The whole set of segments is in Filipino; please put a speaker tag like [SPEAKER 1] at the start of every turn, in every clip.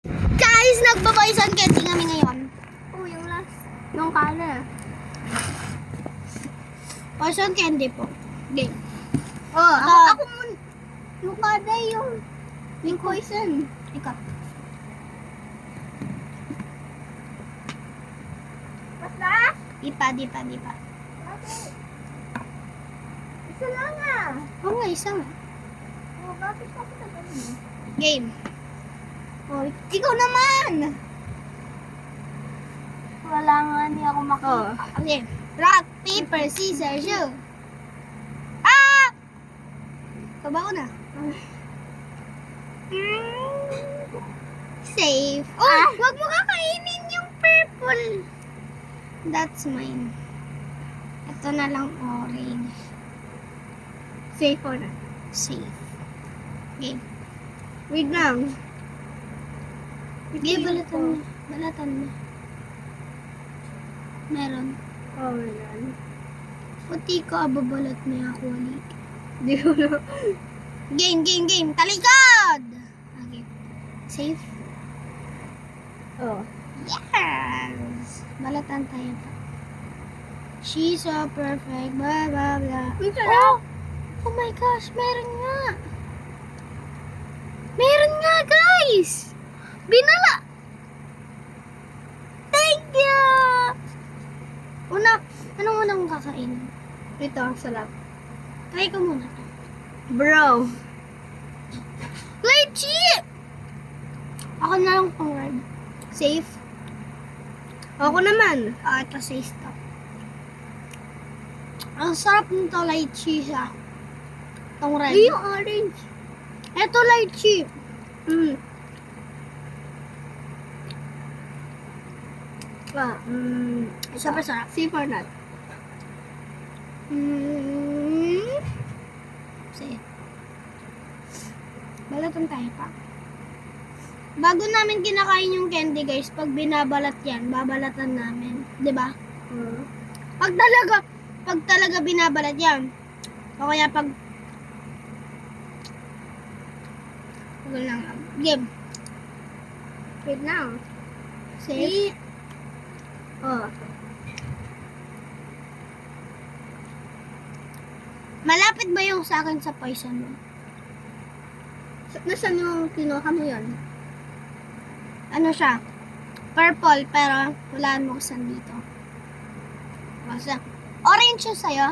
[SPEAKER 1] Guys, nagpa-poison candy kami ngayon.
[SPEAKER 2] Oh, yung last. Yung color.
[SPEAKER 1] Poison candy po. Game.
[SPEAKER 2] Oh,
[SPEAKER 1] Ah.
[SPEAKER 2] ako mun. Yung kada yung poison.
[SPEAKER 1] Ikaw.
[SPEAKER 2] Basta?
[SPEAKER 1] Dipa.
[SPEAKER 2] Bakit? Isa lang ah.
[SPEAKER 1] Oo nga, isa nga.
[SPEAKER 2] Oh, bakit ako na ganun?
[SPEAKER 1] Game.
[SPEAKER 2] Oh, ikaw naman. Wala nga niya ako makita.
[SPEAKER 1] Okay. Rock, paper, scissors, shoot. Ah! Kaba ko na. Safe. Oh, wag mo kakainin yung purple. That's mine. Ito na lang orange.
[SPEAKER 2] Safe or not?
[SPEAKER 1] Safe. Game.
[SPEAKER 2] Wait lang.
[SPEAKER 1] Game, balatan mo. Balatan mo. Meron.
[SPEAKER 2] Oh, meron.
[SPEAKER 1] Puti ko, ababalat mo yung kulit.
[SPEAKER 2] Di ko na.
[SPEAKER 1] Game. Talikod! Okay. Safe?
[SPEAKER 2] Oh.
[SPEAKER 1] Yes! Balatan tayo pa. She's so perfect, blah, blah, blah.
[SPEAKER 2] Ang sarap.
[SPEAKER 1] Oh my gosh, meron nga. Meron nga, guys! Binala! Thank you! Anong unang kakainin?
[SPEAKER 2] Ito, ang sarap.
[SPEAKER 1] Try ko muna to.
[SPEAKER 2] Bro.
[SPEAKER 1] Lychee! Ako na lang pang red. Safe?
[SPEAKER 2] Ako naman.
[SPEAKER 1] Ito safe to. Ang sarap nito, lychee siya. Itong red.
[SPEAKER 2] Ay, yung orange.
[SPEAKER 1] Ito, lychee.
[SPEAKER 2] Isa pa sarap. Safe or not?
[SPEAKER 1] Safe. Balatan tayo pa. Bago namin kinakain yung candy, guys, pag binabalat yan, babalatan namin. 'Di ba? Pag talaga binabalat yan. O kaya pag lang. Game.
[SPEAKER 2] Wait now.
[SPEAKER 1] Safe.
[SPEAKER 2] Oh.
[SPEAKER 1] Malapit ba yung sa akin sa poison mo?
[SPEAKER 2] Nasaan yung kinuha mo yun?
[SPEAKER 1] Ano siya? Purple, pero wala mo kusan dito. Basta, orange siya sa'yo.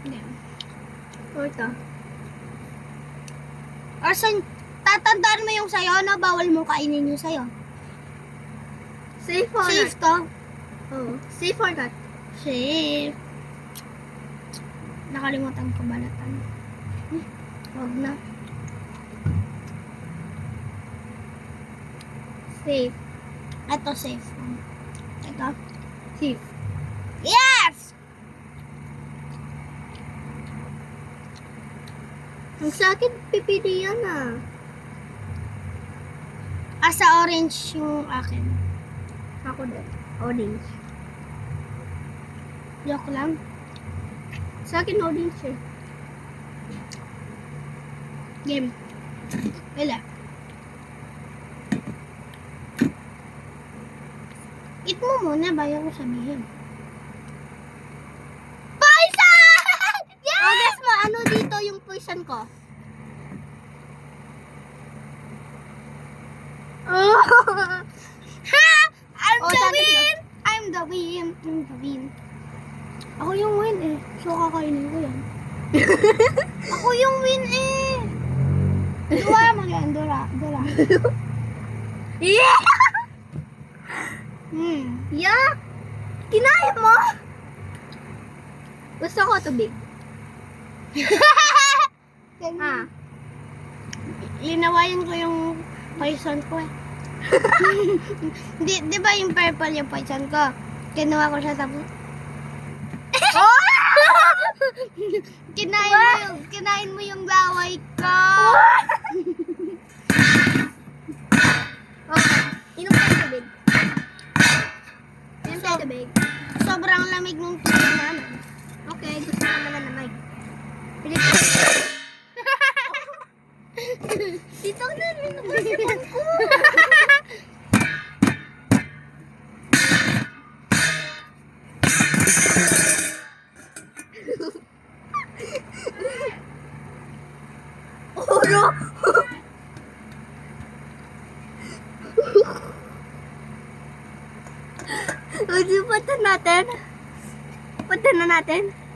[SPEAKER 1] Game.
[SPEAKER 2] O ito.
[SPEAKER 1] Or tatandaan mo yung sa'yo na bawal mo kainin yung sa'yo.
[SPEAKER 2] Safe or
[SPEAKER 1] Safe
[SPEAKER 2] not?
[SPEAKER 1] to?
[SPEAKER 2] Oh. Safe or not?
[SPEAKER 1] Safe. Nakalimutan ko balatan. Huwag na.
[SPEAKER 2] Safe.
[SPEAKER 1] Ito safe. Ito.
[SPEAKER 2] Safe.
[SPEAKER 1] Yes!
[SPEAKER 2] Ang sakit pipili yan ah.
[SPEAKER 1] Asa orange yung akin.
[SPEAKER 2] Ako din. Orange.
[SPEAKER 1] Joke lang.
[SPEAKER 2] Sa akin orange eh.
[SPEAKER 1] Game. Wala. Eat mo muna bago ko sabihin. Poison! Yes!
[SPEAKER 2] Oh, guess mo, ano dito yung poison ko?
[SPEAKER 1] Oh! Ha! I'm
[SPEAKER 2] Oh,
[SPEAKER 1] the
[SPEAKER 2] sabi
[SPEAKER 1] win! I'm the win! Ako yung win eh. So kakainin ko yan. Ako yung win eh. Dura mo yan, Dura.
[SPEAKER 2] Yeah!
[SPEAKER 1] Yeah!
[SPEAKER 2] Kinaya mo? Gusto ko tubig. Ah.
[SPEAKER 1] Linawayan ko yung poison ko eh. di ba yung purple yung poison ko? Kinuha ko siya tapos...
[SPEAKER 2] Oh!
[SPEAKER 1] Kinain mo yung laway ko.
[SPEAKER 2] Okay. Inom tayo tubig. Inom tayo tubig.
[SPEAKER 1] Sobrang lamig ng tubig namin.
[SPEAKER 2] Okay, gusto ko naman na mic. Pilit ko.
[SPEAKER 1] Dito na rin.
[SPEAKER 2] cellphone ko. Ulo. Pati natin. Pati na natin.